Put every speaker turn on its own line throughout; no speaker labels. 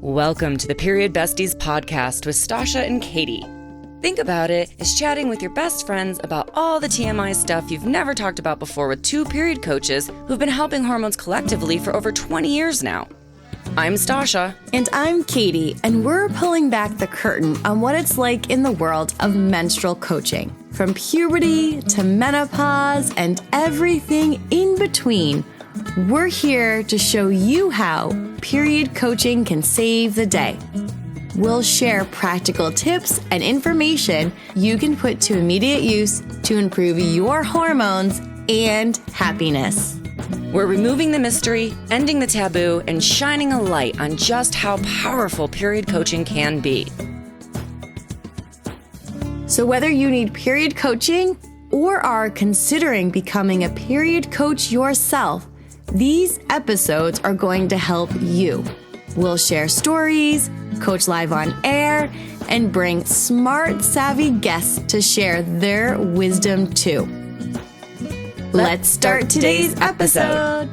Welcome to the Period Besties podcast with Stasha and Katie. Think about it as chatting with your best friends about all the TMI stuff you've never talked about before with two period coaches who've been helping hormones collectively for over 20 years now. I'm Stasha.
And I'm Katie, and we're pulling back the curtain on what it's like in the world of menstrual coaching. From puberty to menopause and everything in between, we're here to show you how period coaching can save the day. We'll share practical tips and information you can put to immediate use to improve your hormones and happiness.
We're removing the mystery, ending the taboo, and shining a light on just how powerful period coaching can be.
So whether you need period coaching or are considering becoming a period coach yourself, these episodes are going to help you. We'll share stories, coach live on air, and bring smart, savvy guests to share their wisdom too. Let's start today's episode.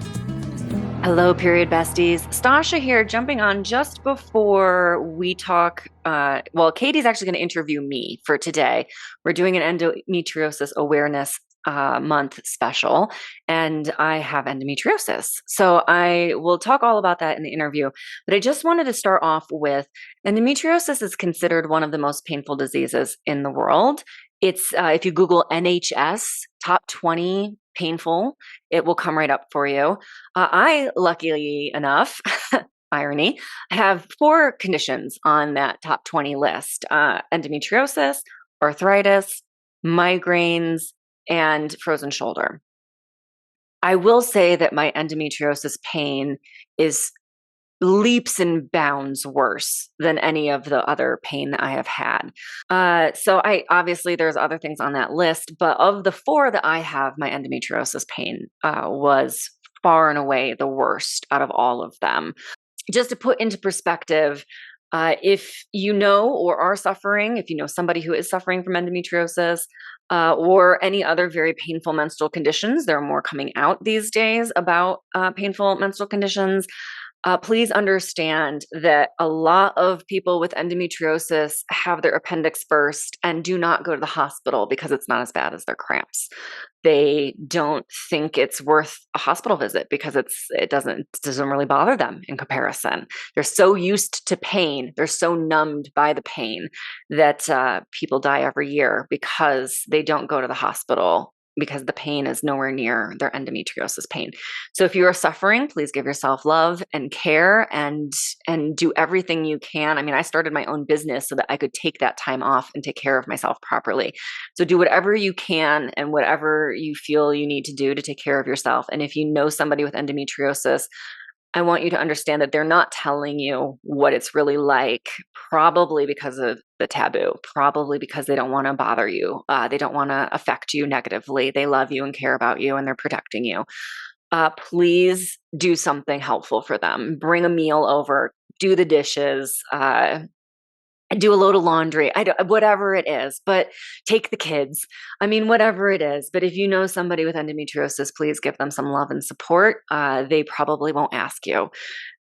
Hello, Period Besties. Stasha here, jumping on just before we talk. Katie's actually going to interview me for today. We're doing an endometriosis awareness month special, and I have endometriosis. So I will talk all about that in the interview, but I just wanted to start off with endometriosis is considered one of the most painful diseases in the world. It's, if you Google NHS, top 20 painful, it will come right up for you. I, luckily enough, irony, have 4 conditions on that top 20 list: endometriosis, arthritis, migraines, and frozen shoulder. I will say that my endometriosis pain is leaps and bounds worse than any of the other pain that I have had. So obviously there's other things on that list, but of the 4 that I have, my endometriosis pain was far and away the worst out of all of them. Just to put into perspective, if you know or are suffering, if you know somebody who is suffering from endometriosis, or any other very painful menstrual conditions, there are more coming out these days about painful menstrual conditions. Please understand that a lot of people with endometriosis have their appendix burst and do not go to the hospital because it's not as bad as their cramps. They don't think it's worth a hospital visit because it doesn't really bother them in comparison. They're so used to pain, they're so numbed by the pain that people die every year because they don't go to the hospital, because the pain is nowhere near their endometriosis pain. So if you are suffering, please give yourself love and care and do everything you can. I mean, I started my own business so that I could take that time off and take care of myself properly. So do whatever you can and whatever you feel you need to do to take care of yourself. And if you know somebody with endometriosis, I want you to understand that they're not telling you what it's really like, probably because of the taboo, probably because they don't want to bother you. They don't want to affect you negatively. They love you and care about you, and they're protecting you. Please do something helpful for them. Bring a meal over, do the dishes, do a load of laundry, whatever it is, but take the kids. I mean, whatever it is. But if you know somebody with endometriosis, please give them some love and support. They probably won't ask you.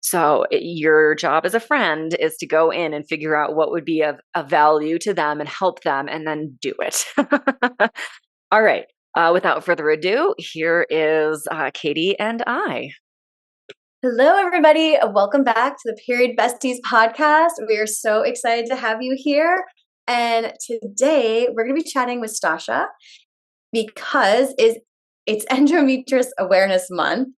So your job as a friend is to go in and figure out what would be of value to them and help them, and then do it. All right. Without further ado, here is Katie and I.
Hello, everybody. Welcome back to the Period Besties podcast. We are so excited to have you here. And today we're going to be chatting with Stasha because it's Endometriosis Awareness Month.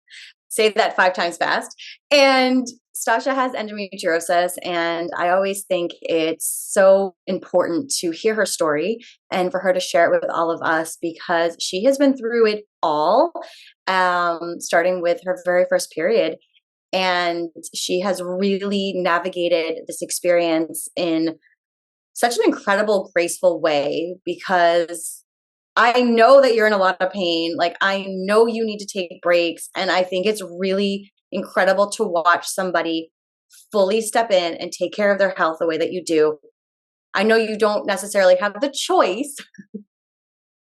Say that 5 times fast. And Stasha has endometriosis, and I always think it's so important to hear her story and for her to share it with all of us because she has been through it all, starting with her very first period. And she has really navigated this experience in such an incredible, graceful way because I know that you're in a lot of pain. Like, I know you need to take breaks. And I think it's really incredible to watch somebody fully step in and take care of their health the way that you do. I know you don't necessarily have the choice,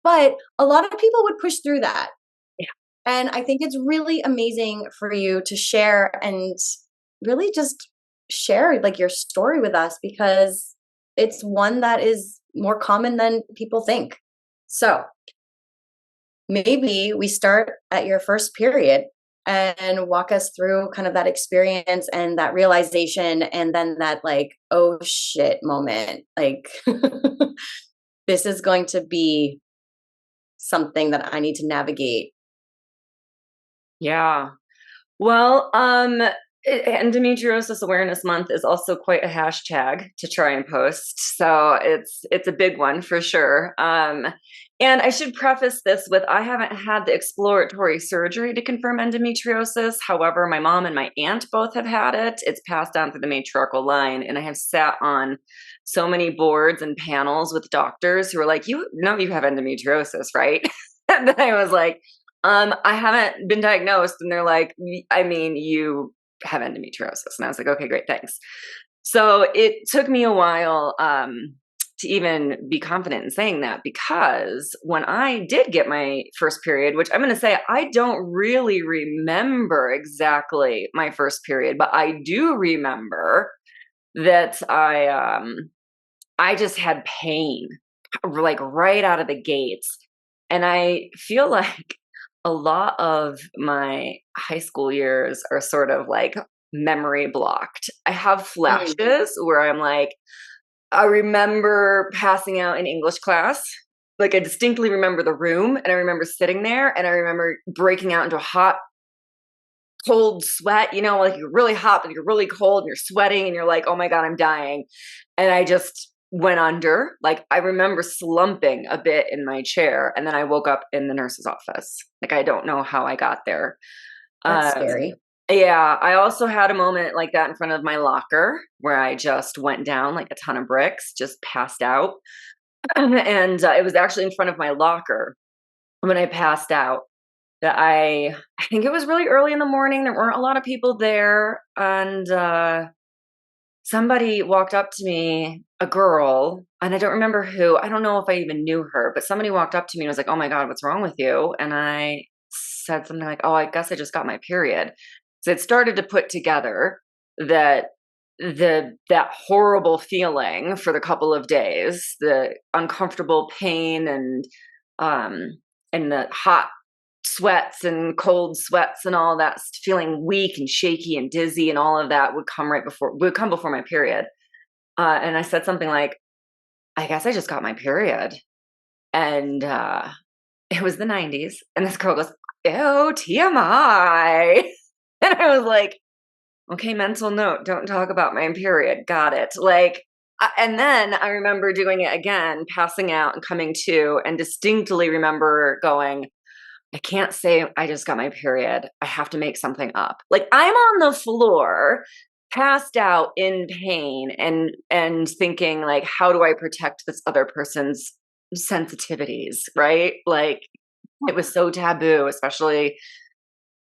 but a lot of people would push through that. And I think it's really amazing for you to share and really just share like your story with us because it's one that is more common than people think. So maybe we start at your first period and walk us through kind of that experience and that realization and then that like, oh shit moment. Like this is going to be something that I need to navigate.
Yeah. Well, Endometriosis Awareness Month is also quite a hashtag to try and post. So it's a big one for sure. And I should preface this with I haven't had the exploratory surgery to confirm endometriosis. However, my mom and my aunt both have had it. It's passed down through the matriarchal line, and I have sat on so many boards and panels with doctors who are like, "You know, you have endometriosis, right?" And then I was like, I haven't been diagnosed. And they're like, I mean, you have endometriosis. And I was like, okay, great, thanks. So it took me a while to even be confident in saying that, because when I did get my first period, which I'm going to say, I don't really remember exactly my first period, but I do remember that I just had pain like right out of the gates. And I feel like a lot of my high school years are sort of like memory blocked. I have
Mm.
flashes where I'm like, I remember passing out in English class. Like I distinctly remember the room and I remember sitting there and I remember breaking out into a hot, cold sweat, you know, like you're really hot, but you're really cold and you're sweating and you're like, oh my God, I'm dying. And I just went under. Like I remember slumping a bit in my chair and then I woke up in the nurse's office. Like I don't know how I got there.
That's
Um,
scary.
yeah, I also had a moment like that in front of my locker where I just went down like a ton of bricks, just passed out. And it was actually in front of my locker when I passed out that I think it was really early in the morning. There weren't a lot of people there, and somebody walked up to me, a girl, and I don't remember who. I don't know if I even knew her, but somebody walked up to me and was like, "Oh my God, what's wrong with you?" And I said something like, "Oh, I guess I just got my period." So it started to put together that that horrible feeling for the couple of days, the uncomfortable pain um and the hot sweats and cold sweats and all that, feeling weak and shaky and dizzy and all of that would come before my period. And I said something like, I guess I just got my period. And it was the 90s. And this girl goes, ew, TMI. And I was like, okay, mental note, don't talk about my period. Got it. Like, and then I remember doing it again, passing out and coming to, and distinctly remember going, I can't say I just got my period. I have to make something up. Like I'm on the floor, passed out in pain and thinking like, how do I protect this other person's sensitivities, right? Like it was so taboo, especially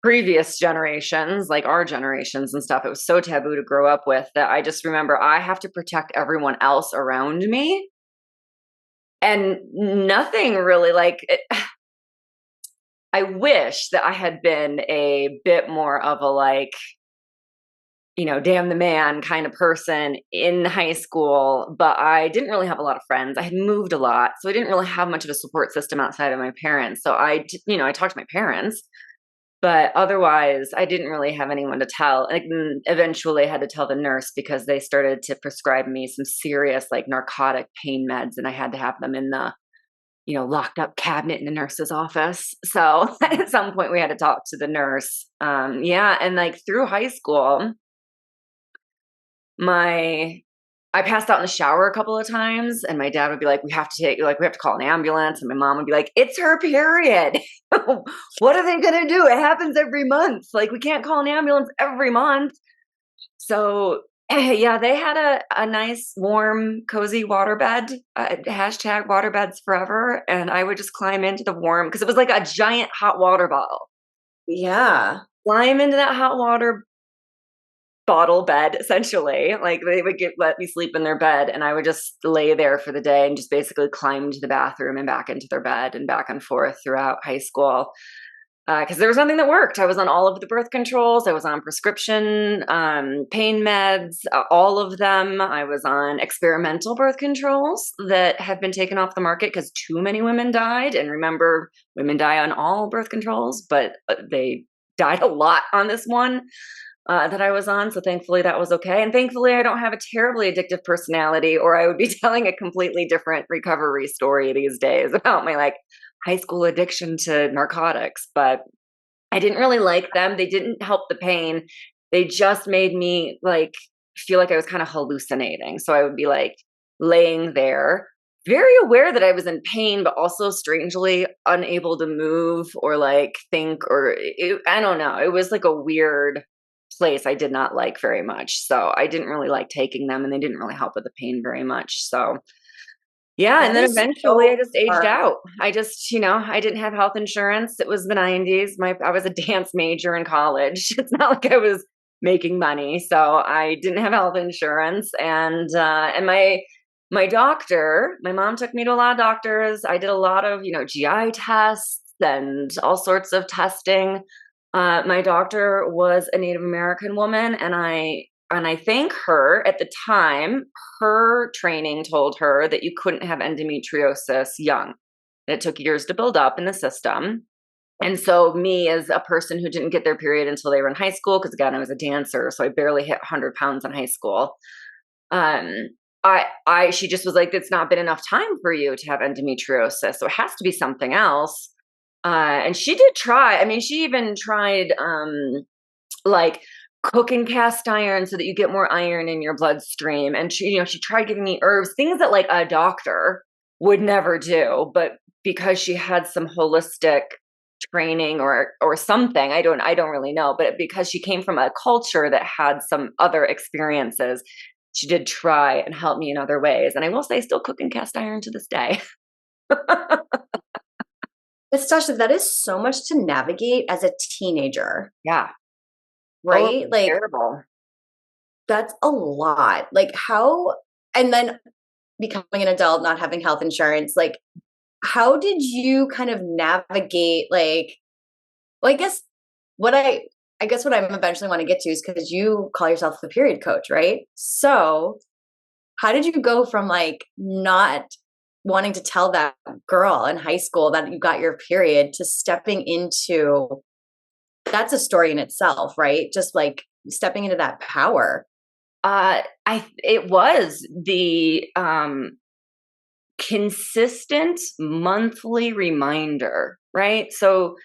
previous generations, like our generations and stuff. It was so taboo to grow up with that I just remember I have to protect everyone else around me. And nothing really like it, I wish that I had been a bit more of a like, you know, damn the man kind of person in high school, but I didn't really have a lot of friends. I had moved a lot, so I didn't really have much of a support system outside of my parents. So you know, I talked to my parents, but otherwise I didn't really have anyone to tell. And eventually I had to tell the nurse because they started to prescribe me some serious like narcotic pain meds and I had to have them in the, you know, locked up cabinet in the nurse's office. So at some point we had to talk to the nurse. Yeah. And like through high school, my I passed out in the shower a couple of times and my dad would be like, we have to call an ambulance. And my mom would be like, it's her period. What are they going to do? It happens every month. Like we can't call an ambulance every month. So yeah, they had a nice, warm, cozy waterbed, hashtag waterbeds forever. And I would just climb into the warm, because it was like a giant hot water bottle.
Yeah.
Climb into that hot water bottle bed, essentially. Like they would let me sleep in their bed and I would just lay there for the day and just basically climb to the bathroom and back into their bed and back and forth throughout high school. because there was nothing that worked. I was on all of the birth controls. I was on prescription pain meds, all of them. I was on experimental birth controls that have been taken off the market because too many women died. And remember, women die on all birth controls, but they died a lot on this one that I was on. So thankfully that was okay. And thankfully I don't have a terribly addictive personality, or I would be telling a completely different recovery story these days about my like high school addiction to narcotics. But I didn't really like them. They didn't help the pain. They just made me like feel like I was kind of hallucinating. So I would be like laying there, very aware that I was in pain, but also strangely unable to move or like think, or I don't know. It was like a weird place I did not like very much. So I didn't really like taking them, and they didn't really help with the pain very much. So yeah, and
That
then
is
eventually I
so
just aged
hard.
out. I just, I didn't have health insurance. It was the 90s. I was a dance major in college. It's not like I was making money, so I didn't have health insurance. And my doctor, my mom took me to a lot of doctors. I did a lot of, GI tests and all sorts of testing. My doctor was a Native American woman, and I think her at the time, her training told her that you couldn't have endometriosis young. It took years to build up in the system. And so me, as a person who didn't get their period until they were in high school, because again, I was a dancer, so I barely hit 100 pounds in high school. Um, she just was like, it's not been enough time for you to have endometriosis, so it has to be something else. And she did try. I mean, she even tried, like cooking cast iron so that you get more iron in your bloodstream. And she tried giving me herbs, things that like a doctor would never do. But because she had some holistic training or something, I don't really know. But because she came from a culture that had some other experiences, she did try and help me in other ways. And I will say, still cooking cast iron to this day.
But Stasha, that is so much to navigate as a teenager,
Yeah. Oh, it
right?
was
Like
terrible.
that's a lot. Like how, and then becoming an adult, not having health insurance, like how did you kind of navigate like, well, what I guess what I'm eventually want to get to is because you call yourself a period coach, right? So how did you go from like not wanting to tell that girl in high school that you got your period to stepping into, that's a story in itself, right? Just like stepping into that power.
It was the consistent monthly reminder, right? So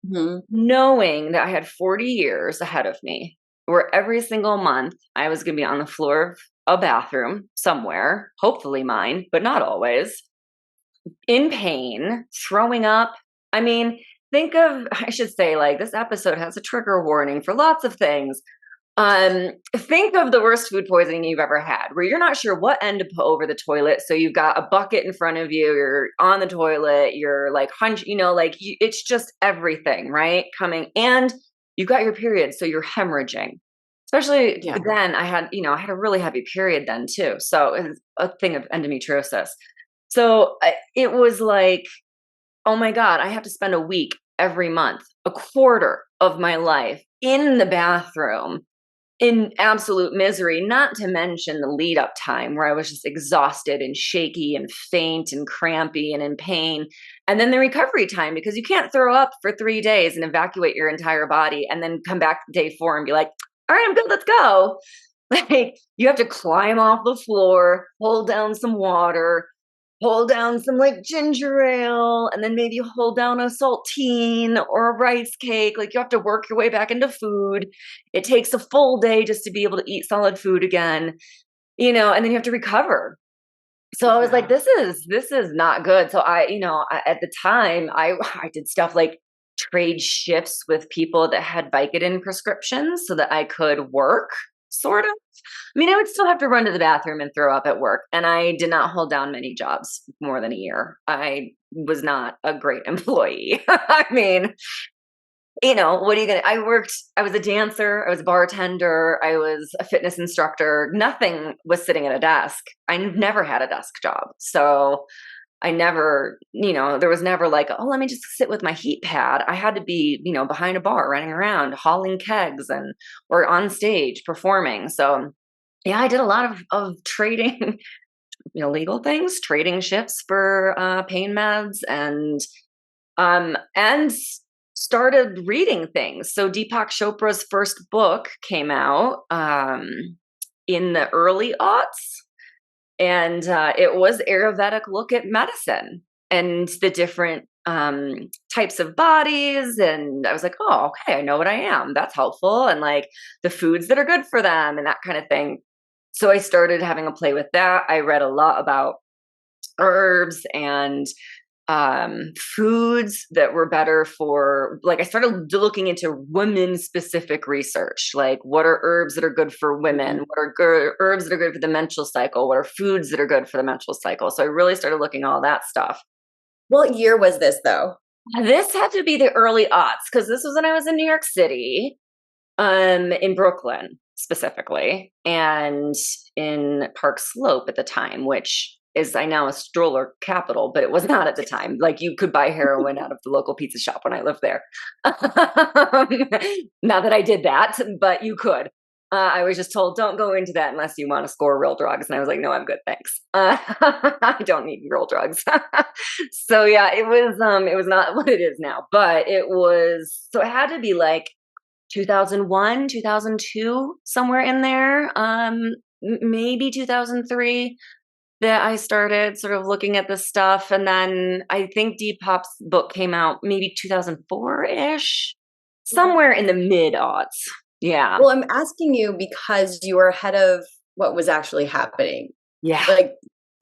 Mhm.
knowing that I had 40 years ahead of me, where every single month I was going to be on the floor of a bathroom somewhere, hopefully mine, but not always, in pain, throwing up. I mean, I should say, like, this episode has a trigger warning for lots of things. Think of the worst food poisoning you've ever had, where you're not sure what end to put over the toilet. So you've got a bucket in front of you, you're on the toilet, you're like it's just everything, right? Coming, and you've got your period, so you're hemorrhaging. Especially
Yeah.
then, I had a really heavy period then too. So it was a thing of endometriosis. So it was like, oh my God, I have to spend a week every month, a quarter of my life in the bathroom in absolute misery, not to mention the lead up time where I was just exhausted and shaky and faint and crampy and in pain. And then the recovery time, because you can't throw up for 3 days and evacuate your entire body and then come back day 4 and be like, all right, I'm good, let's go. Like you have to climb off the floor, hold down some water, hold down some like ginger ale, and then maybe hold down a saltine or a rice cake. Like you have to work your way back into food. It takes a full day just to be able to eat solid food again, and then you have to recover. So I was like,
Yeah.
this is not good. So at the time I did stuff like trade shifts with people that had Vicodin prescriptions so that I could work, sort of. I mean, I would still have to run to the bathroom and throw up at work. And I did not hold down many jobs more than a year. I was not a great employee. I mean, what are you going to, I was a dancer, I was a bartender, I was a fitness instructor. Nothing was sitting at a desk. I never had a desk job. So I never, there was never like, oh, let me just sit with my heat pad. I had to be, behind a bar, running around, hauling kegs or on stage performing. So yeah, I did a lot of trading, legal things, trading shifts for pain meds and started reading things. So Deepak Chopra's first book came out in the early aughts. And it was Ayurvedic look at medicine and the different types of bodies. And I was like, oh, okay, I know what I am. That's helpful. And like the foods that are good for them and that kind of thing. So I started having a play with that. I read a lot about herbs and foods that were better for, like, I started looking into women specific research, like what are herbs that are good for women, what are herbs that are good for the menstrual cycle, what are foods that are good for the menstrual cycle. So I really started looking at all that stuff.
What year was this though?
This had to be the early aughts, because this was when I was in New York City, in Brooklyn specifically, and in Park Slope at the time, which is I now a stroller capital, but it was not at the time. Like you could buy heroin out of the local pizza shop when I lived there. Not that I did that, but you could. I was just told, don't go into that unless you want to score real drugs. And I was like, no, I'm good. Thanks. I don't need real drugs. So yeah, it was not what it is now, but so it had to be like 2001, 2002, somewhere in there. Maybe 2003 that I started sort of looking at this stuff. And then I think Depop's book came out maybe 2004-ish, somewhere in the mid-aughts. Yeah.
Well, I'm asking you because you were ahead of what was actually happening.
Yeah.
Like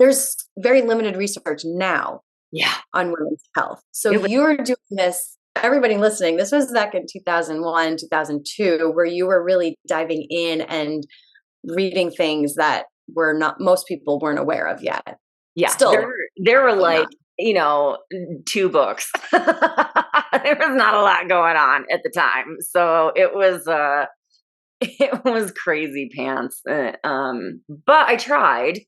there's very limited research now
Yeah.
on women's health. So you were doing this, everybody listening, this was back in 2001, 2002, where you were really diving in and reading things that most people weren't aware of yet.
Yeah.
Still,
there were like, 2 books. There was not a lot going on at the time. So it was crazy pants. But I tried,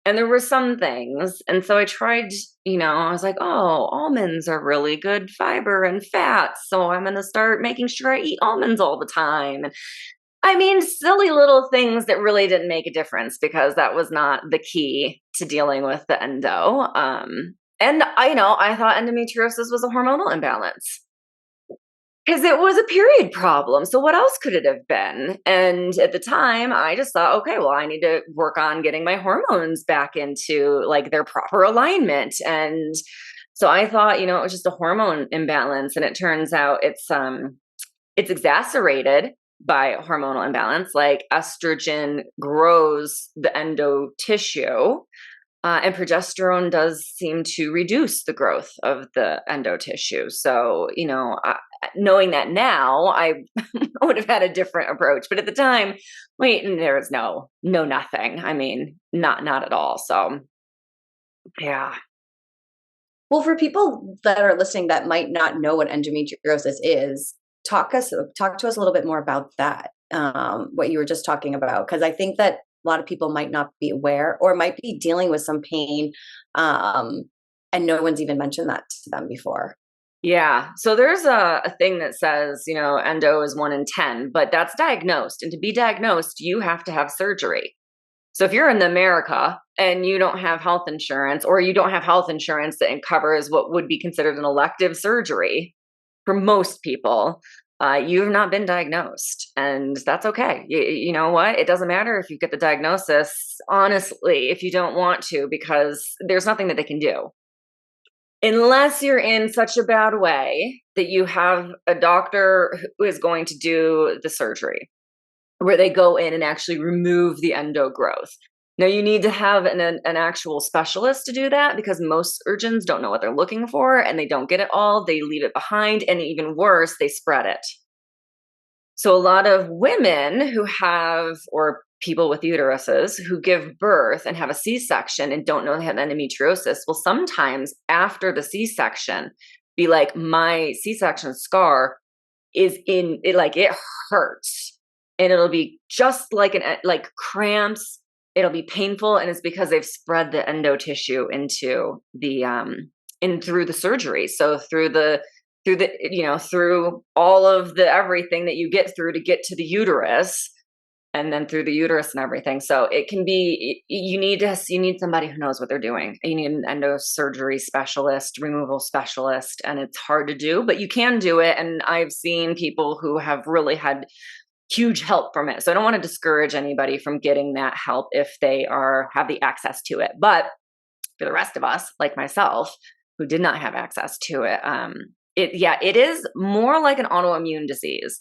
and there were some things. And so I tried, I was like, oh, almonds are really good fiber and fats. So I'm going to start making sure I eat almonds all the time. And I mean, silly little things that really didn't make a difference because that was not the key to dealing with the endo. And I thought endometriosis was a hormonal imbalance because it was a period problem. So what else could it have been? And at the time, I just thought, okay, well, I need to work on getting my hormones back into like their proper alignment. And so I thought, it was just a hormone imbalance. And it turns out it's exacerbated by hormonal imbalance. Like estrogen grows the endo tissue, and progesterone does seem to reduce the growth of the endo tissue. So, knowing that now, I would have had a different approach. But at the time, there was no nothing. I mean, not at all. So, yeah.
Well, for people that are listening that might not know what endometriosis is, talk to us a little bit more about that, what you were just talking about, because I think that a lot of people might not be aware or might be dealing with some pain, and no one's even mentioned that to them before.
Yeah. So there's a thing that says, endo is 1 in 10, but that's diagnosed. And to be diagnosed, you have to have surgery. So if you're in America and you don't have health insurance, or you don't have health insurance that covers what would be considered an elective surgery for most people, you've not been diagnosed, and that's okay. You know what? It doesn't matter if you get the diagnosis, honestly, if you don't want to, because there's nothing that they can do. Unless you're in such a bad way that you have a doctor who is going to do the surgery, where they go in and actually remove the endo growth. Now, you need to have an actual specialist to do that, because most surgeons don't know what they're looking for and they don't get it all. They leave it behind, and even worse, they spread it. So a lot of women who have, or people with uteruses who give birth and have a C-section and don't know they have endometriosis will sometimes after the C-section be like, my C-section scar is in it, like it hurts. And it'll be just like cramps it'll be painful, and it's because they've spread the endo tissue into the in through the surgery. So through all of the everything that you get through to get to the uterus, and then through the uterus and everything. So it can be, you need somebody who knows what they're doing. You need an endosurgery specialist, removal specialist, and it's hard to do, but you can do it. And I've seen people who have really had huge help from it. So I don't want to discourage anybody from getting that help if they have the access to it. But for the rest of us, like myself, who did not have access to it, it is more like an autoimmune disease.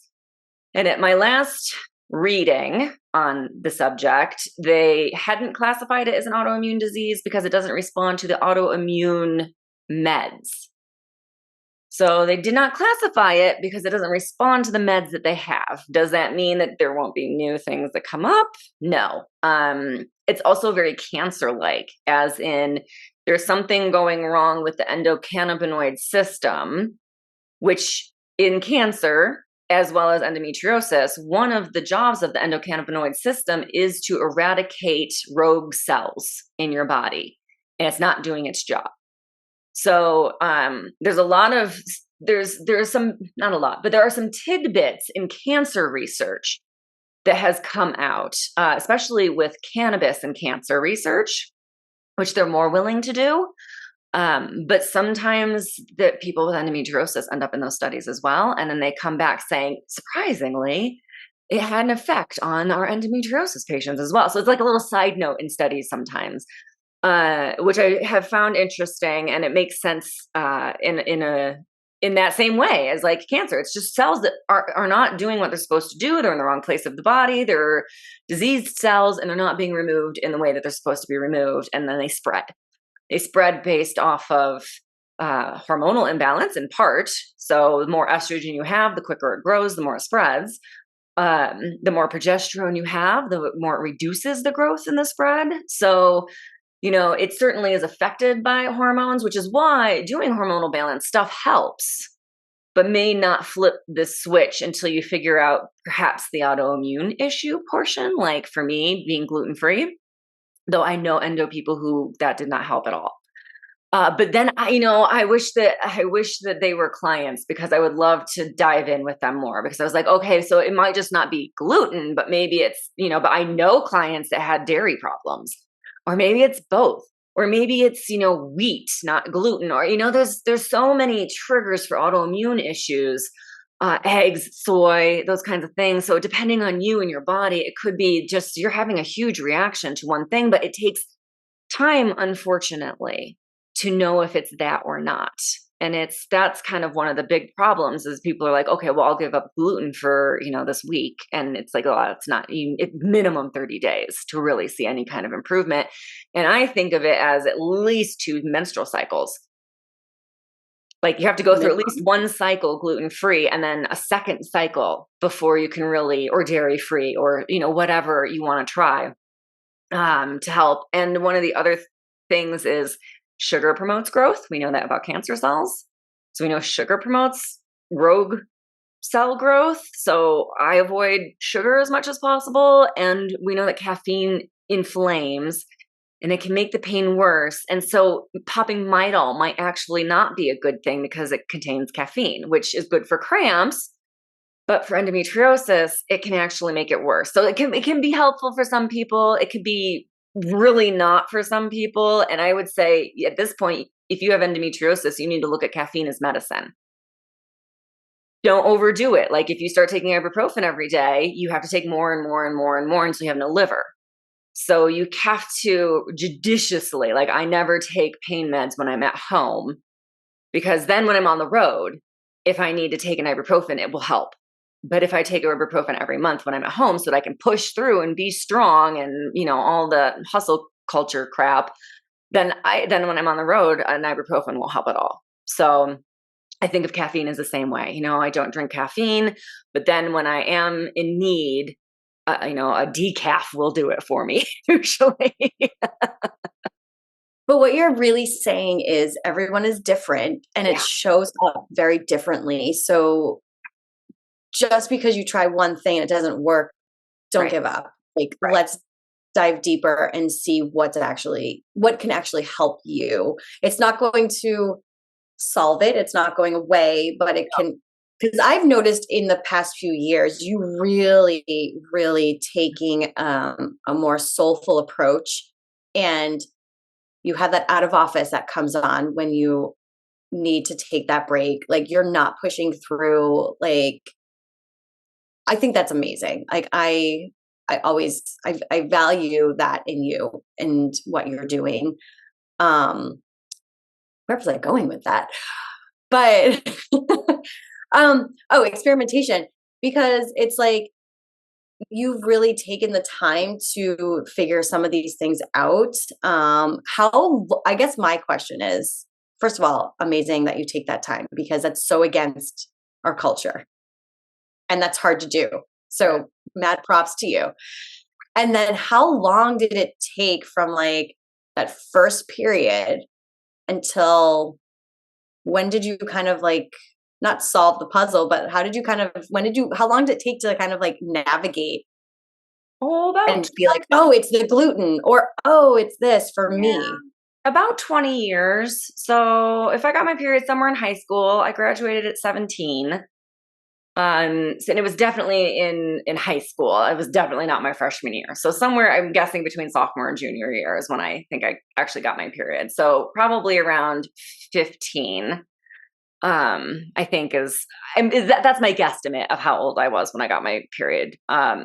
And at my last reading on the subject, they hadn't classified it as an autoimmune disease because it doesn't respond to the autoimmune meds. So they did not classify it because it doesn't respond to the meds that they have. Does that mean that there won't be new things that come up? No. It's also very cancer-like, as in there's something going wrong with the endocannabinoid system, which in cancer, as well as endometriosis, one of the jobs of the endocannabinoid system is to eradicate rogue cells in your body, and it's not doing its job. So there's some, not a lot, but there are some tidbits in cancer research that has come out, especially with cannabis and cancer research, which they're more willing to do. But sometimes that people with endometriosis end up in those studies as well. And then they come back saying, surprisingly, it had an effect on our endometriosis patients as well. So it's like a little side note in studies sometimes, which I have found interesting, and it makes sense in that same way as like cancer. It's just cells that are not doing what they're supposed to do. They're in the wrong place of the body. They're diseased cells, and they're not being removed in the way that they're supposed to be removed. And then they spread. They spread based off of hormonal imbalance in part. So the more estrogen you have, the quicker it grows, the more it spreads. The more progesterone you have, the more it reduces the growth and the spread. So, it certainly is affected by hormones, which is why doing hormonal balance stuff helps, but may not flip the switch until you figure out perhaps the autoimmune issue portion, like for me, being gluten-free. Though I know endo people who that did not help at all. But then I wish that they were clients, because I would love to dive in with them more, because I was like, okay, so it might just not be gluten, but maybe it's, but I know clients that had dairy problems, or maybe it's both, or maybe it's, wheat, not gluten, or, there's so many triggers for autoimmune issues. Eggs, soy, those kinds of things. So depending on you and your body, it could be just you're having a huge reaction to one thing, but it takes time, unfortunately, to know if it's that or not. And that's kind of one of the big problems is people are like, okay, well, I'll give up gluten for, this week. And it's like, oh, it's not minimum 30 days to really see any kind of improvement. And I think of it as at least 2 menstrual cycles. Like you have to go through at least one cycle gluten-free, and then a second cycle before you can really, or dairy-free, or, whatever you want to try to help. And one of the other things is sugar promotes growth. We know that about cancer cells. So we know sugar promotes rogue cell growth. So I avoid sugar as much as possible. And we know that caffeine inflames, and it can make the pain worse. And so popping Midol might actually not be a good thing because it contains caffeine, which is good for cramps. But for endometriosis, it can actually make it worse. So it can be helpful for some people. It could be really not for some people. And I would say at this point, if you have endometriosis, you need to look at caffeine as medicine. Don't overdo it. Like if you start taking ibuprofen every day, you have to take more and more and more and more until you have no liver. So you have to judiciously, like I never take pain meds when I'm at home, because then when I'm on the road, if I need to take an ibuprofen, it will help. But if I take ibuprofen every month when I'm at home so that I can push through and be strong and, all the hustle culture crap, then when I'm on the road, an ibuprofen won't help at all. So I think of caffeine as the same way. I don't drink caffeine, but then when I am in need, a decaf will do it for me usually.
But what you're really saying is everyone is different, and it shows up very differently. So just because you try one thing and it doesn't work, don't give up. Like let's dive deeper and see what can actually help you. It's not going to solve it. It's not going away, but it can, because I've noticed in the past few years, you really, really taking a more soulful approach, and you have that out of office that comes on when you need to take that break. Like, you're not pushing through. Like, I think that's amazing. Like, I value that in you and what you're doing. Where was I going with that? But experimentation, because it's like you've really taken the time to figure some of these things out. I guess my question is, first of all, amazing that you take that time, because that's so against our culture and that's hard to do. So mad props to you. And then how long did it take from like that first period until when did you kind of like not solve the puzzle, but how long did it take to kind of like navigate and be like, oh, it's the gluten, or, oh, it's this for me?
About 20 years. So if I got my period somewhere in high school, I graduated at 17. And it was definitely in high school. It was definitely not my freshman year. So somewhere, I'm guessing between sophomore and junior year is when I think I actually got my period. So probably around 15, I think that's my guesstimate of how old I was when I got my period. I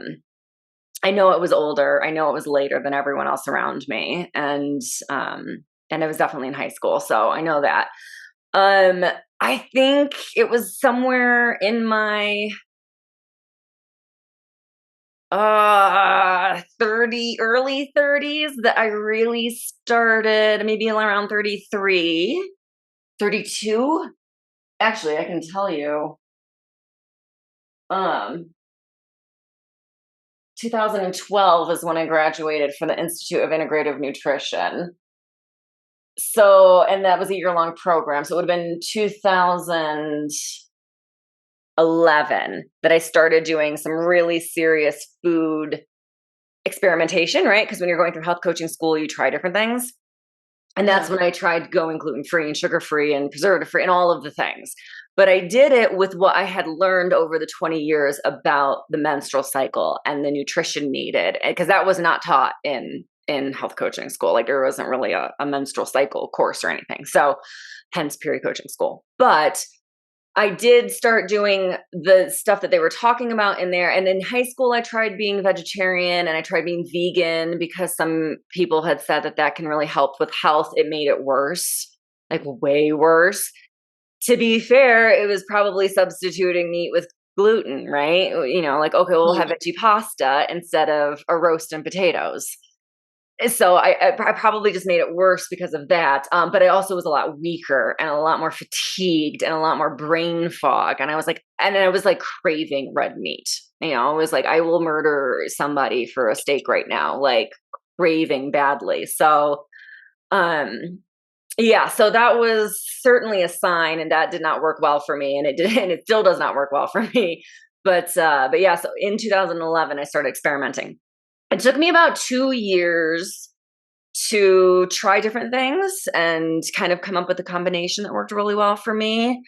know it was older. I know it was later than everyone else around me. And it was definitely in high school. So I know that. I think it was somewhere in my early 30s that I really started, maybe around 33, 32. Actually, I can tell you, 2012 is when I graduated from the Institute of Integrative Nutrition. So, and that was a year-long program. So it would have been 2011 that I started doing some really serious food experimentation, right? Because when you're going through health coaching school, you try different things. And that's when I tried going gluten-free and sugar-free and preservative-free and all of the things. But I did it with what I had learned over the 20 years about the menstrual cycle and the nutrition needed, because that was not taught in health coaching school. Like, there wasn't really a menstrual cycle course or anything. So hence period coaching school. But I did start doing the stuff that they were talking about in there. And in high school, I tried being vegetarian and I tried being vegan because some people had said that can really help with health. It made it worse, like way worse. To be fair, it was probably substituting meat with gluten, right? You know, like, okay, we'll have veggie pasta instead of a roast and potatoes. So I probably just made it worse because of that. But I also was a lot weaker and a lot more fatigued and a lot more brain fog. And I was like craving red meat. You know, I was like, I will murder somebody for a steak right now, like craving badly. So, yeah, so that was certainly a sign, and that did not work well for me. And it still does not work well for me. But yeah, so in 2011, I started experimenting. It took me about 2 years to try different things and kind of come up with a combination that worked really well for me.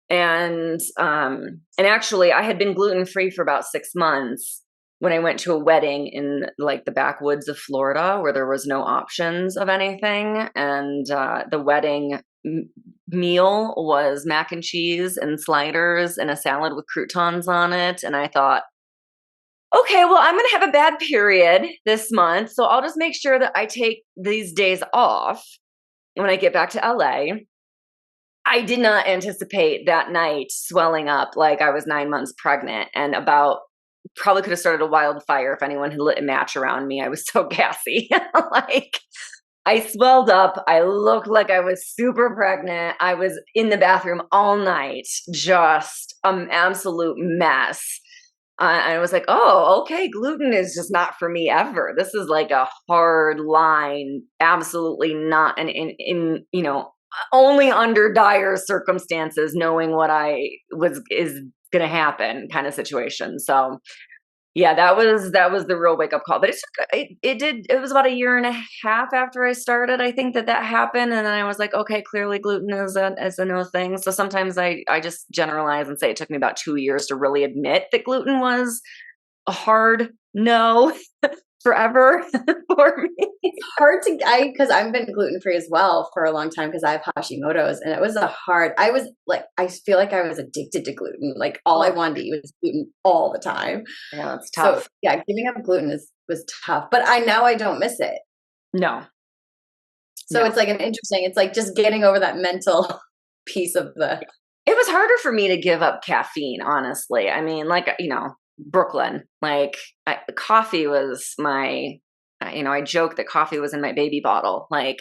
And actually, I had been gluten-free for about 6 months when I went to a wedding in like the backwoods of Florida where there was no options of anything. And the wedding meal was mac and cheese and sliders and a salad with croutons on it. And I thought, okay, well, I'm going to have a bad period this month, so I'll just make sure that I take these days off when I get back to LA. I did not anticipate that night swelling up like I was 9 months pregnant, and probably could have started a wildfire if anyone had lit a match around me. I was so gassy. Like, I swelled up. I looked like I was super pregnant. I was in the bathroom all night, just an absolute mess. And I was like, oh, okay, gluten is just not for me ever. This is like a hard line, absolutely not. And in you know, only under dire circumstances, knowing what is going to happen kind of situation. So Yeah, that was the real wake up call. But it was about a year and a half after I started, I think that happened, and then I was like, okay, clearly gluten is a no thing. So sometimes I just generalize and say it took me about 2 years to really admit that gluten was a hard no forever for me.
It's hard to because I've been gluten free as well for a long time because I have Hashimoto's, and it was I was like, I feel like I was addicted to gluten. Like all I
Oh,
wanted to eat was gluten all the time.
yeah, it's
So
tough.
yeah, giving up gluten was tough, but I don't miss it.
No,
So
no.
it's like it's like just getting over that mental piece of the.
It was harder for me to give up caffeine, honestly. I mean, like, Brooklyn, like coffee was I joke that coffee was in my baby bottle. Like,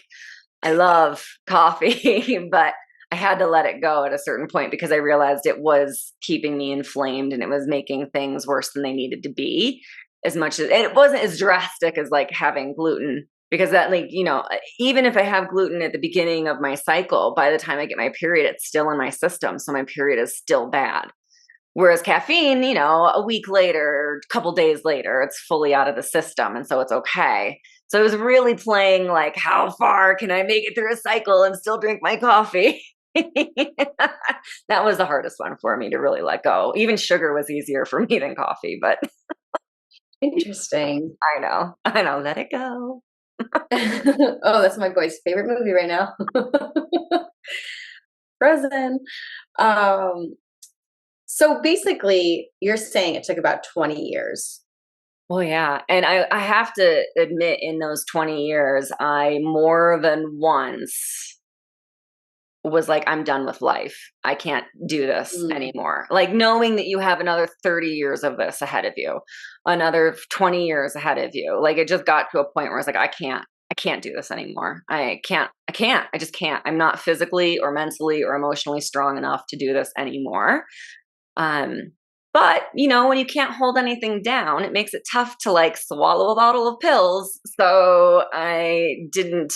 I love coffee, but I had to let it go at a certain point because I realized it was keeping me inflamed and it was making things worse than they needed to be. As much as and it wasn't as drastic as like having gluten, because that, like, even if I have gluten at the beginning of my cycle, by the time I get my period, it's still in my system. So my period is still bad. Whereas caffeine, a week later, a couple days later, it's fully out of the system. And so it's okay. So I was really playing like, how far can I make it through a cycle and still drink my coffee? That was the hardest one for me to really let go. Even sugar was easier for me than coffee, but
Interesting.
I know, let it go.
Oh, that's my boy's favorite movie right now. Frozen. Um, so basically, you're saying it took about 20 years.
Well, yeah. And I have to admit, in those 20 years, I more than once was like, I'm done with life. I can't do this
Mm.
anymore. Like, knowing that you have another 30 years of this ahead of you, another 20 years ahead of you. Like, it just got to a point where I was like, I can't do this anymore. I just can't. I'm not physically or mentally or emotionally strong enough to do this anymore. Um, but when you can't hold anything down, it makes it tough to like swallow a bottle of pills. So I did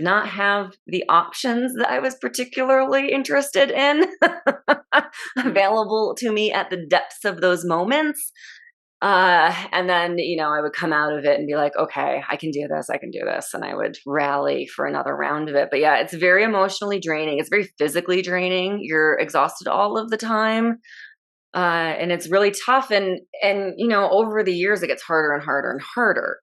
not have the options that I was particularly interested in available to me at the depths of those moments. And then, I would come out of it and be like, okay, I can do this. I can do this. And I would rally for another round of it. But yeah, it's very emotionally draining. It's very physically draining. You're exhausted all of the time. And it's really tough. And, over the years, it gets harder and harder and harder.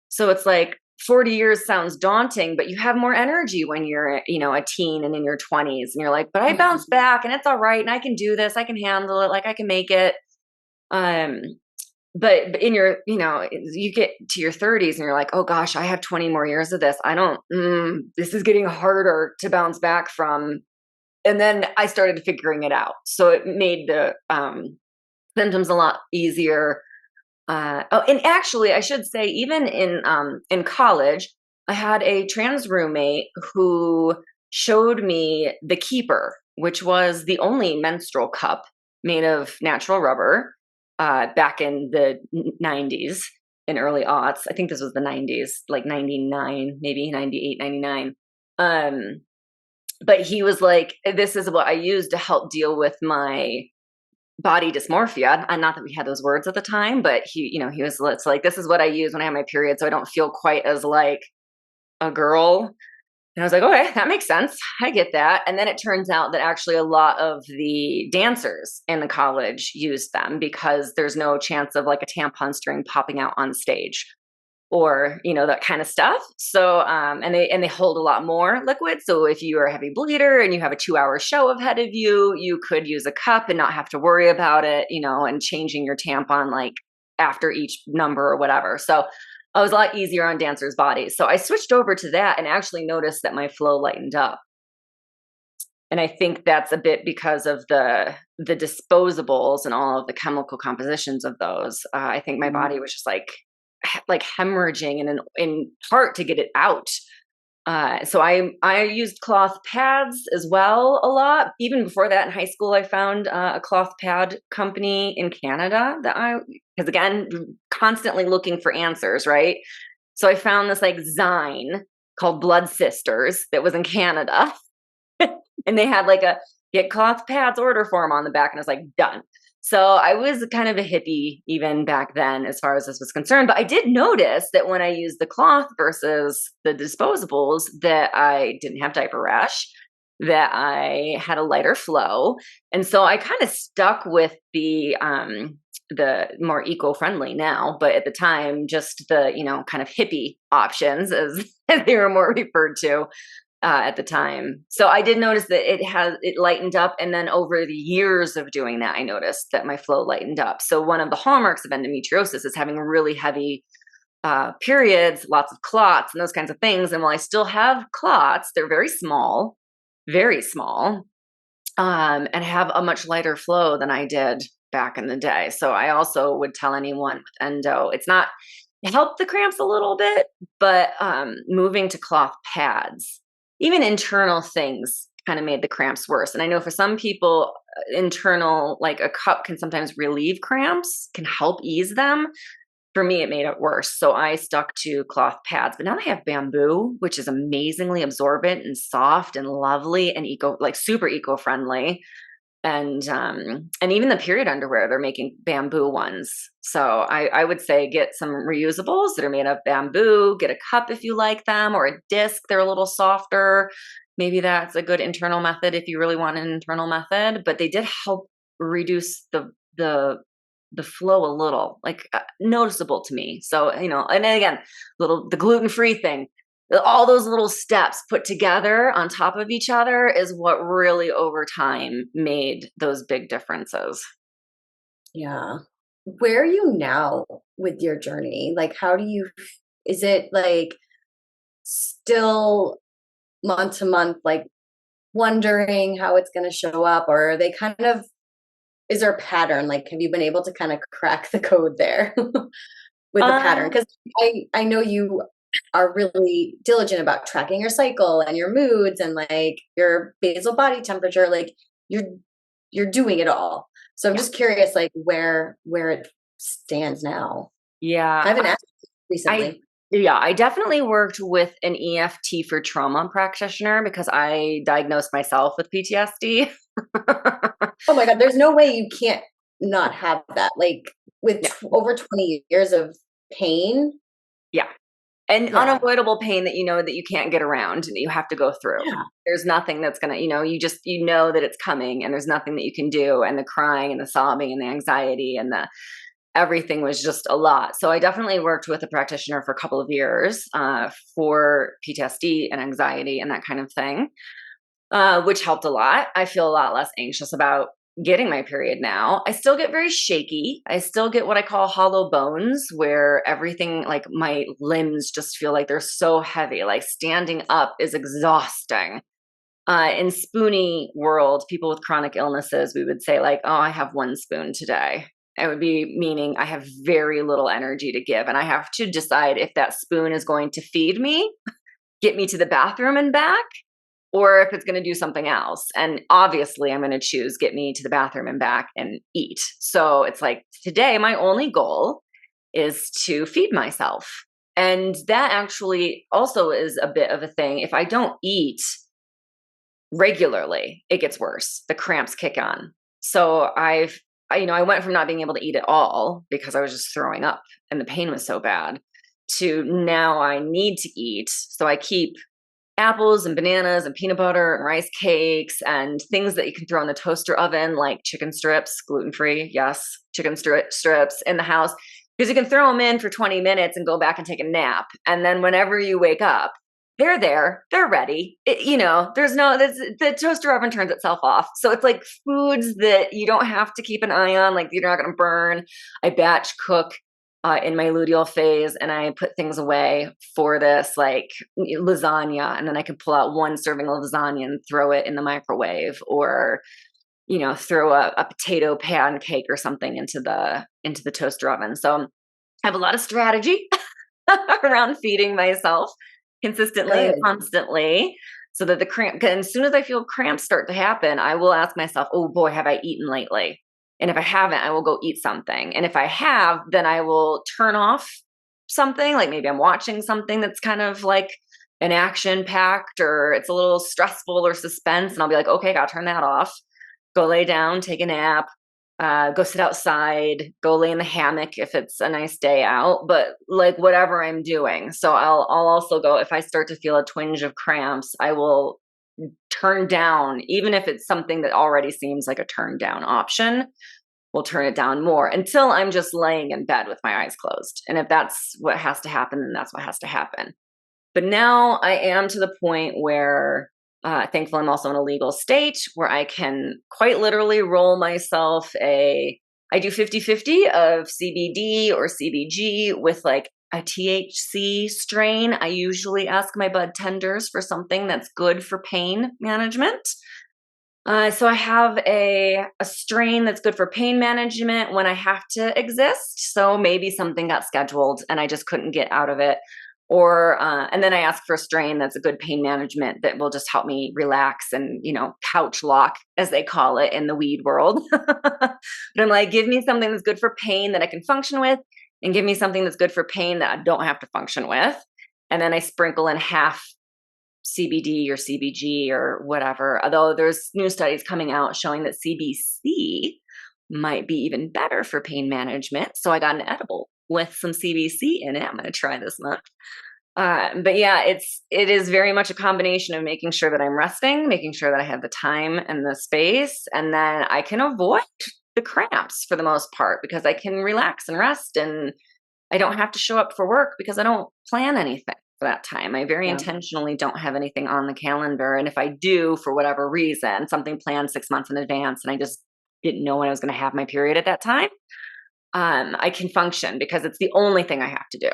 So it's like 40 years sounds daunting, but you have more energy when you're, a teen and in your 20s. And you're like, but I bounce back and it's all right. And I can do this. I can handle it. Like, I can make it. Um, but in your, you get to your 30s and you're like, oh gosh, I have 20 more years of this. This is getting harder to bounce back from. And then I started figuring it out. So it made the symptoms a lot easier. And actually, I should say, even in college, I had a trans roommate who showed me the Keeper, which was the only menstrual cup made of natural rubber back in the 90s and early aughts. I think this was the 90s, like 99, maybe 98, 99. But he was like, this is what I use to help deal with my body dysmorphia. And not that we had those words at the time, but he was it's like, this is what I use when I have my period, so I don't feel quite as like a girl. And I was like, okay, that makes sense. I get that. And then it turns out that actually a lot of the dancers in the college used them because there's no chance of like a tampon string popping out on stage or that kind of stuff. So and they hold a lot more liquid. So if you are a heavy bleeder and you have a 2-hour show ahead of you, you could use a cup and not have to worry about it, and changing your tampon like after each number or whatever. So it was a lot easier on dancers' bodies. So I switched over to that and actually noticed that my flow lightened up. And I think that's a bit because of the disposables and all of the chemical compositions of those. I think my body was just like hemorrhaging and in part to get it out. So I used cloth pads as well a lot. Even before that in high school, I found a cloth pad company in Canada because again, constantly looking for answers, right? So I found this like Zine called Blood Sisters that was in Canada. And they had like a get cloth pads order form on the back. And I was like, done. So I was kind of a hippie even back then as far as this was concerned. But I did notice that when I used the cloth versus the disposables, that I didn't have diaper rash, that I had a lighter flow. And so I kind of stuck with the more eco-friendly now, but at the time, just the, kind of hippie options as they were more referred to at the time. So I did notice that it lightened up. And then over the years of doing that, I noticed that my flow lightened up. So one of the hallmarks of endometriosis is having really heavy periods, lots of clots and those kinds of things. And while I still have clots, they're very small, and have a much lighter flow than I did back in the day. So I also would tell anyone with endo, it helped the cramps a little bit, but moving to cloth pads, even internal things kind of made the cramps worse. And I know for some people, internal, like a cup can sometimes relieve cramps, can help ease them. For me, it made it worse. So I stuck to cloth pads, but now they have bamboo, which is amazingly absorbent and soft and lovely and super eco-friendly. And even the period underwear, they're making bamboo ones. So I would say get some reusables that are made of bamboo, get a cup if you like them, or a disc. They're a little softer. Maybe that's a good internal method if you really want an internal method, but they did help reduce the flow a little, noticeable to me. So, and then again, the gluten-free thing, all those little steps put together on top of each other is what really over time made those big differences.
Yeah. Where are you now with your journey? Is it like still month to month, like wondering how it's going to show up, or are they is there a pattern? Like, have you been able to kind of crack the code there with the pattern? Because I know you are really diligent about tracking your cycle and your moods and like your basal body temperature. Like you're doing it all. So I'm just curious, like where it stands now.
Yeah,
I haven't asked recently.
I definitely worked with an EFT for trauma practitioner because I diagnosed myself with PTSD.
Oh my God, there's no way you can't not have that. Like with over 20 years of pain.
Yeah. And unavoidable pain that that you can't get around and that you have to go through.
Yeah.
There's nothing that's going to, you know that it's coming and there's nothing that you can do. And the crying and the sobbing and the anxiety and everything was just a lot. So I definitely worked with a practitioner for a couple of years for PTSD and anxiety and that kind of thing, which helped a lot. I feel a lot less anxious about getting my period now. I still get very shaky. I still get what I call hollow bones, where everything, like my limbs just feel like they're so heavy. Like standing up is exhausting. In spoony world, people with chronic illnesses, we would say like, oh, I have one spoon today. It would be meaning I have very little energy to give. And I have to decide if that spoon is going to feed me, get me to the bathroom and back, or if it's going to do something else. And obviously I'm going to choose get me to the bathroom and back and eat. So it's like today, my only goal is to feed myself. And that actually also is a bit of a thing. If I don't eat regularly, it gets worse. The cramps kick on. So I went from not being able to eat at all because I was just throwing up and the pain was so bad to now I need to eat. So I keep apples and bananas and peanut butter and rice cakes and things that you can throw in the toaster oven, like chicken strips, gluten-free. Yes, chicken strips in the house, because you can throw them in for 20 minutes and go back and take a nap. And then whenever you wake up, they're there, they're ready. The toaster oven turns itself off. So it's like foods that you don't have to keep an eye on, like you're not going to burn. I batch cook in my luteal phase, and I put things away for this, like lasagna, and then I can pull out one serving of lasagna and throw it in the microwave, or throw a potato pancake or something into the toaster oven. So I have a lot of strategy around feeding myself consistently and constantly, so that the cramp. And as soon as I feel cramps start to happen, I will ask myself, "Oh boy, have I eaten lately?" And if I haven't, I will go eat something. And if I have, then I will turn off something. Like maybe I'm watching something that's kind of like an action packed, or it's a little stressful or suspense. And I'll be like, okay, I gotta turn that off. Go lay down, take a nap, go sit outside, go lay in the hammock if it's a nice day out, but like whatever I'm doing. So I'll also go, if I start to feel a twinge of cramps, I will turn down, even if it's something that already seems like a turn down option, we'll turn it down more until I'm just laying in bed with my eyes closed. And if that's what has to happen, then that's what has to happen. But now I am to the point where thankfully I'm also in a legal state where I can quite literally roll myself I do 50-50 of CBD or CBG with like a THC strain. I usually ask my bud tenders for something that's good for pain management. So I have a strain that's good for pain management when I have to exist. So maybe something got scheduled and I just couldn't get out of it. Or, and then I ask for a strain that's a good pain management that will just help me relax and, couch lock, as they call it in the weed world. But I'm like, give me something that's good for pain that I can function with, and give me something that's good for pain that I don't have to function with. And then I sprinkle in half CBD or CBG or whatever, although there's new studies coming out showing that CBC might be even better for pain management. So I got an edible with some CBC in it. I'm going to try this month. But yeah, it is very much a combination of making sure that I'm resting, making sure that I have the time and the space, and then I can avoid the cramps for the most part because I can relax and rest, and I don't have to show up for work because I don't plan anything for that time. I very intentionally don't have anything on the calendar. And if I do, for whatever reason, something planned 6 months in advance and I just didn't know when I was going to have my period at that time, I can function because it's the only thing I have to do.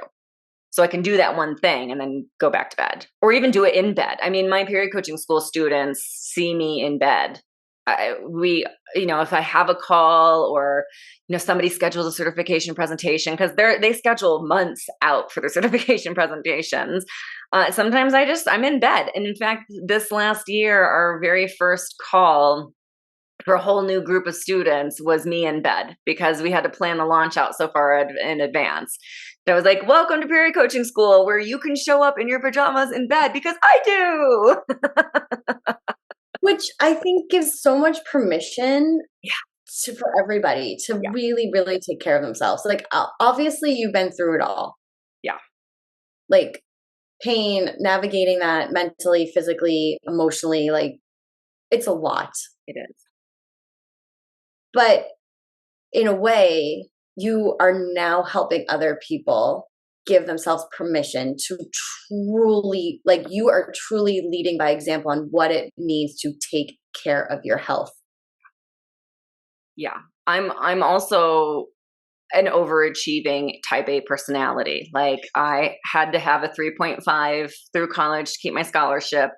So I can do that one thing and then go back to bed, or even do it in bed. I mean, my period coaching school students see me in bed. If I have a call or, somebody schedules a certification presentation, because they schedule months out for their certification presentations. Sometimes I'm in bed. And in fact, this last year, our very first call for a whole new group of students was me in bed because we had to plan the launch out so far in advance. I was like, welcome to period coaching school, where you can show up in your pajamas in bed because I do.
Which I think gives so much permission for everybody to really, really take care of themselves. Like, obviously you've been through it all.
Yeah.
Like pain, navigating that mentally, physically, emotionally, like it's a lot.
It is.
But in a way, you are now helping other people give themselves permission to truly, like you are truly leading by example on what it means to take care of your health.
Yeah. I'm also an overachieving type A personality. Like I had to have a 3.5 through college to keep my scholarship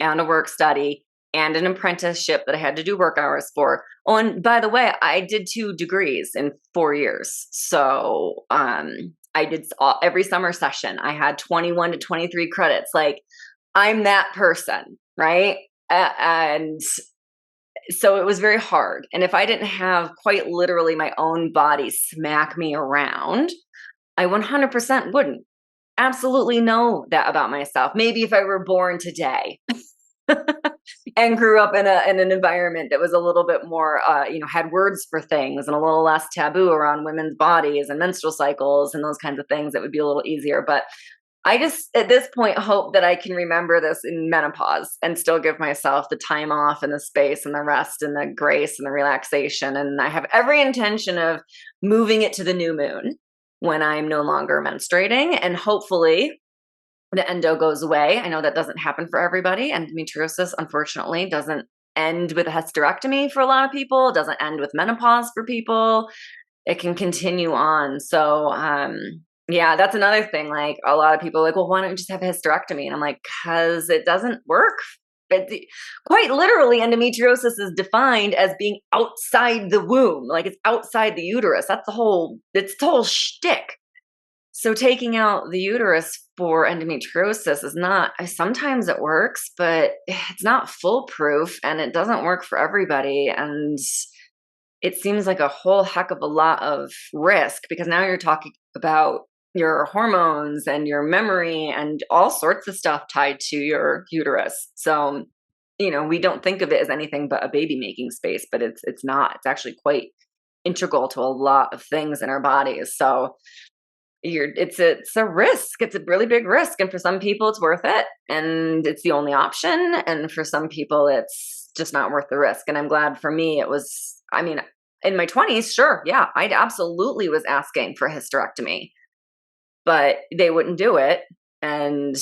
and a work study and an apprenticeship that I had to do work hours for. Oh, and by the way, I did 2 degrees in 4 years. So I did every summer session. I had 21 to 23 credits. Like I'm that person, right? And so it was very hard. And if I didn't have quite literally my own body smack me around, I 100% wouldn't absolutely know that about myself. Maybe if I were born today and grew up in an environment that was a little bit more, had words for things and a little less taboo around women's bodies and menstrual cycles and those kinds of things, it would be a little easier. But I just, at this point, hope that I can remember this in menopause and still give myself the time off and the space and the rest and the grace and the relaxation. And I have every intention of moving it to the new moon when I'm no longer menstruating. And hopefully the endo goes away. I know that doesn't happen for everybody. Endometriosis, unfortunately, doesn't end with a hysterectomy for a lot of people. It doesn't end with menopause for people. It can continue on. So, yeah, that's another thing. Like a lot of people are like, well, why don't you just have a hysterectomy? And I'm like, because it doesn't work. Quite literally, endometriosis is defined as being outside the womb. Like it's outside the uterus. It's the whole shtick. So taking out the uterus for endometriosis is not, sometimes it works, but it's not foolproof and it doesn't work for everybody. And it seems like a whole heck of a lot of risk because now you're talking about your hormones and your memory and all sorts of stuff tied to your uterus. So, we don't think of it as anything but a baby making space, but it's not. It's actually quite integral to a lot of things in our bodies. So it's a risk. It's a really big risk. And for some people it's worth it. And it's the only option. And for some people it's just not worth the risk. And I'm glad for me, it was, I mean, in my 20s, sure. Yeah. I absolutely was asking for a hysterectomy, but they wouldn't do it. And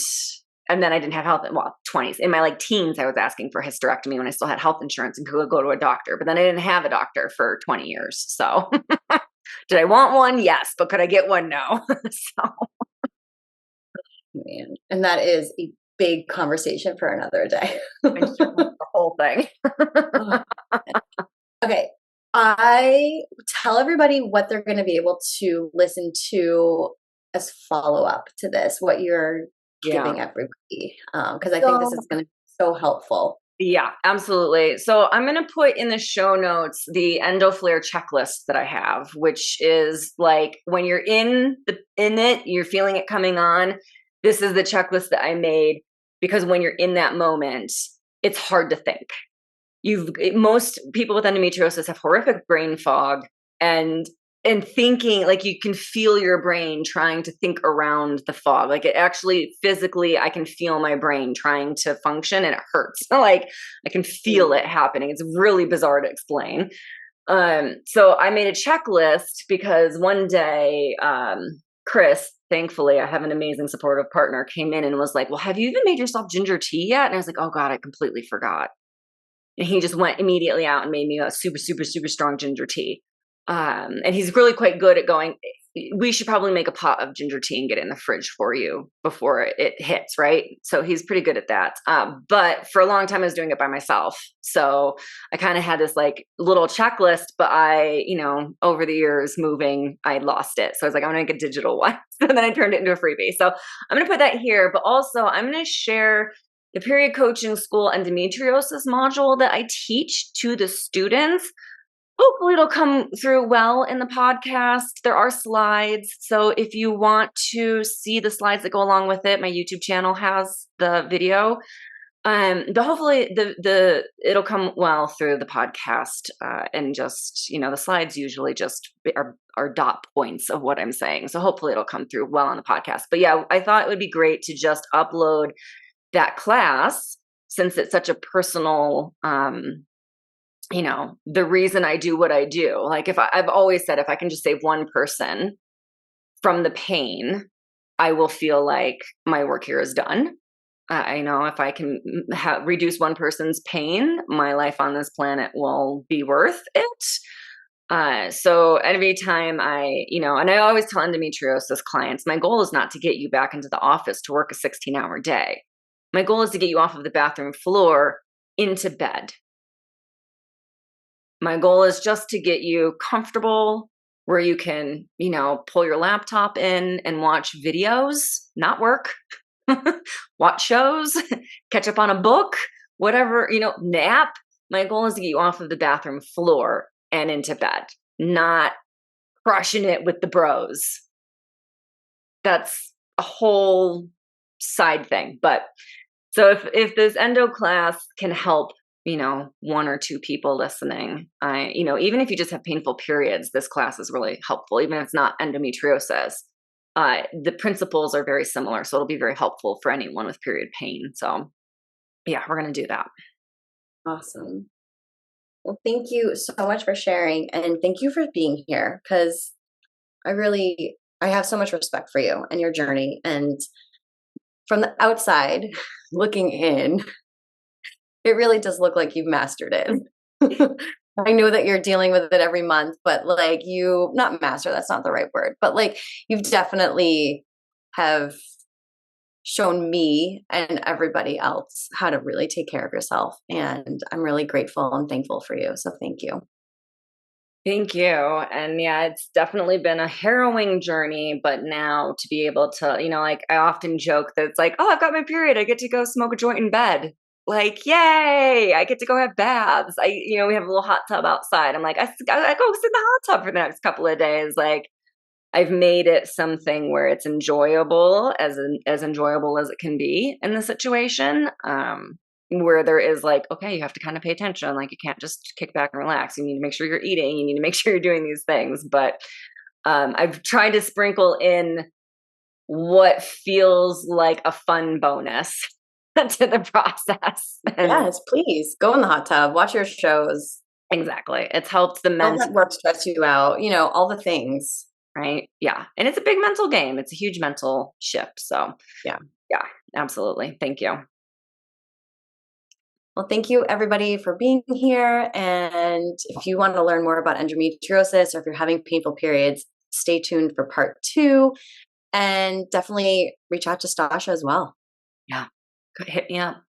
then I didn't have health, well, 20s. In my like teens, I was asking for a hysterectomy when I still had health insurance and could go to a doctor. But then I didn't have a doctor for 20 years. So did I want one? Yes. But could I get one? No. So
Man. And that is a big conversation for another day.
the whole thing.
Okay. I tell everybody what they're going to be able to listen to as follow up to this, what you're giving everybody. Because I think this is going to be so helpful.
Yeah, absolutely. So I'm going to put in the show notes the EndoFlare checklist that I have, which is like when you're in it, you're feeling it coming on. This is the checklist that I made because when you're in that moment, it's hard to think. Most people with endometriosis have horrific brain fog and thinking, like you can feel your brain trying to think around the fog. Like it actually physically, I can feel my brain trying to function and it hurts. Like I can feel it happening. It's really bizarre to explain. So I made a checklist because one day, Chris, thankfully, I have an amazing supportive partner, came in and was like, well, have you even made yourself ginger tea yet? And I was like, oh God, I completely forgot. And he just went immediately out and made me a super, super, super strong ginger tea. And he's really quite good at going, we should probably make a pot of ginger tea and get it in the fridge for you before it hits, right? So he's pretty good at that. But for a long time, I was doing it by myself. So I kind of had this like little checklist, but over the years moving, I lost it. So I was like, I'm going to make a digital one. So then I turned it into a freebie. So I'm going to put that here, but also I'm going to share the period coaching school endometriosis module that I teach to the students. Hopefully it'll come through well in the podcast. There are slides. So if you want to see the slides that go along with it, my YouTube channel has the video. But hopefully it'll come well through the podcast. And just, the slides usually just are dot points of what I'm saying. So hopefully it'll come through well on the podcast. But yeah, I thought it would be great to just upload that class since it's such a personal, the reason I do what I do. Like I've always said, if I can just save one person from the pain, I will feel like my work here is done. I know if I can reduce one person's pain, my life on this planet will be worth it. So every time and I always tell endometriosis clients, my goal is not to get you back into the office to work a 16-hour day. My goal is to get you off of the bathroom floor into bed. My goal is just to get you comfortable where you can, pull your laptop in and watch videos, not work, watch shows, catch up on a book, whatever, nap. My goal is to get you off of the bathroom floor and into bed, not crushing it with the bros. That's a whole side thing. But so if this endo class can help, one or two people listening, even if you just have painful periods, this class is really helpful. Even if it's not endometriosis, the principles are very similar. So it'll be very helpful for anyone with period pain. So yeah, we're going to do that.
Awesome. Well, thank you so much for sharing. And thank you for being here because I have so much respect for you and your journey. And from the outside looking in, it really does look like you've mastered it. I know that you're dealing with it every month, but like not master, that's not the right word, but like you've definitely have shown me and everybody else how to really take care of yourself. And I'm really grateful and thankful for you. So thank you.
Thank you. And yeah, it's definitely been a harrowing journey, but now to be able to, like I often joke that it's like, oh, I've got my period. I get to go smoke a joint in bed. Like, yay, I get to go have baths. We have a little hot tub outside. I'm like, I go sit in the hot tub for the next couple of days. Like I've made it something where it's enjoyable, as enjoyable as it can be in the situation. where there is like, okay, you have to kind of pay attention. Like you can't just kick back and relax. You need to make sure you're eating. You need to make sure you're doing these things. But I've tried to sprinkle in what feels like a fun bonus to the process. And
yes, please go in the hot tub, watch your shows.
exactly. It's helped the
Don't
mental
let work stress you out, all the things.
right? Yeah. And it's a big mental game. It's a huge mental shift. So
Yeah.
yeah, absolutely. Thank you.
Well, thank you everybody for being here. And if you want to learn more about endometriosis or if you're having painful periods, stay tuned for part 2 and definitely reach out to Stasha as well.
Yeah. Hit me up.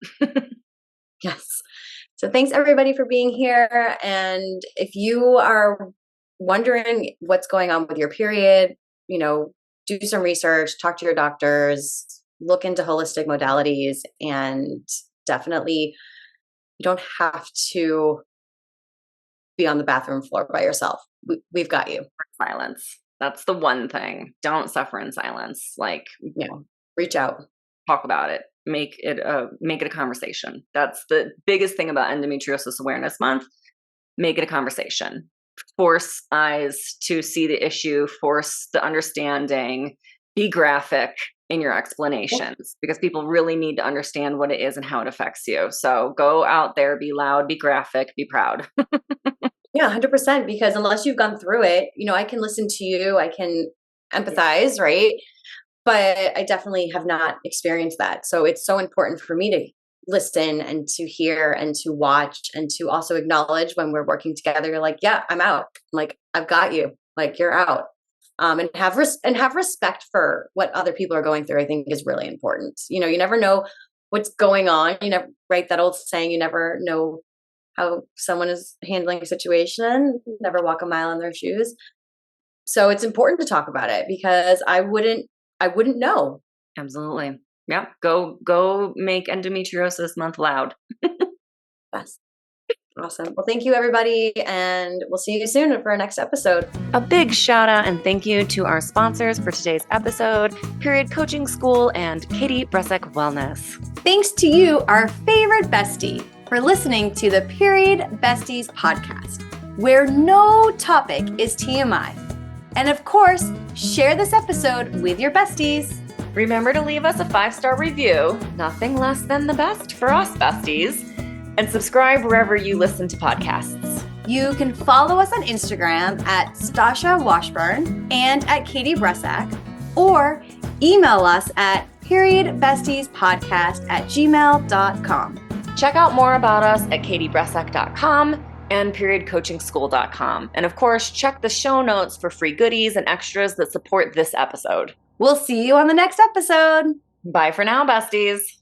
Yes. So thanks everybody for being here. And if you are wondering what's going on with your period, do some research, talk to your doctors, look into holistic modalities, and definitely you don't have to be on the bathroom floor by yourself. We've got you.
Silence. That's the one thing. Don't suffer in silence. Like,
reach out.
Talk about it. Make it a conversation. That's the biggest thing about Endometriosis Awareness Month. Make it a conversation. Force eyes to see the issue, force the understanding, be graphic in your explanations because people really need to understand what it is and how it affects you. So go out there, be loud, be graphic, be proud.
Yeah, 100%. Because unless you've gone through it, I can listen to you, I can empathize, right? But I definitely have not experienced that. So it's so important for me to listen and to hear and to watch and to also acknowledge when we're working together. You're like, yeah, I'm out. Like, I've got you. Like, you're out. And have respect for what other people are going through. I think is really important. You never know what's going on. Right? That old saying, you never know how someone is handling a situation. Never walk a mile in their shoes. So it's important to talk about it because I wouldn't know.
Absolutely. Yeah. Go make Endometriosis Month loud.
Yes. Awesome. Well, thank you, everybody. And we'll see you soon for our next episode.
A big shout out and thank you to our sponsors for today's episode, Period Coaching School and Katie Bressack Wellness.
Thanks to you, our favorite bestie, for listening to the Period Besties podcast, where no topic is TMI. And of course, share this episode with your besties.
Remember to leave us a 5-star review, nothing less than the best for us besties, and subscribe wherever you listen to podcasts.
You can follow us on Instagram at Stasha Washburn and at Katie Bressack, or email us at periodbestiespodcast@gmail.com.
Check out more about us at katiebressack.com and periodcoachingschool.com. And of course, check the show notes for free goodies and extras that support this episode.
We'll see you on the next episode.
Bye for now, besties.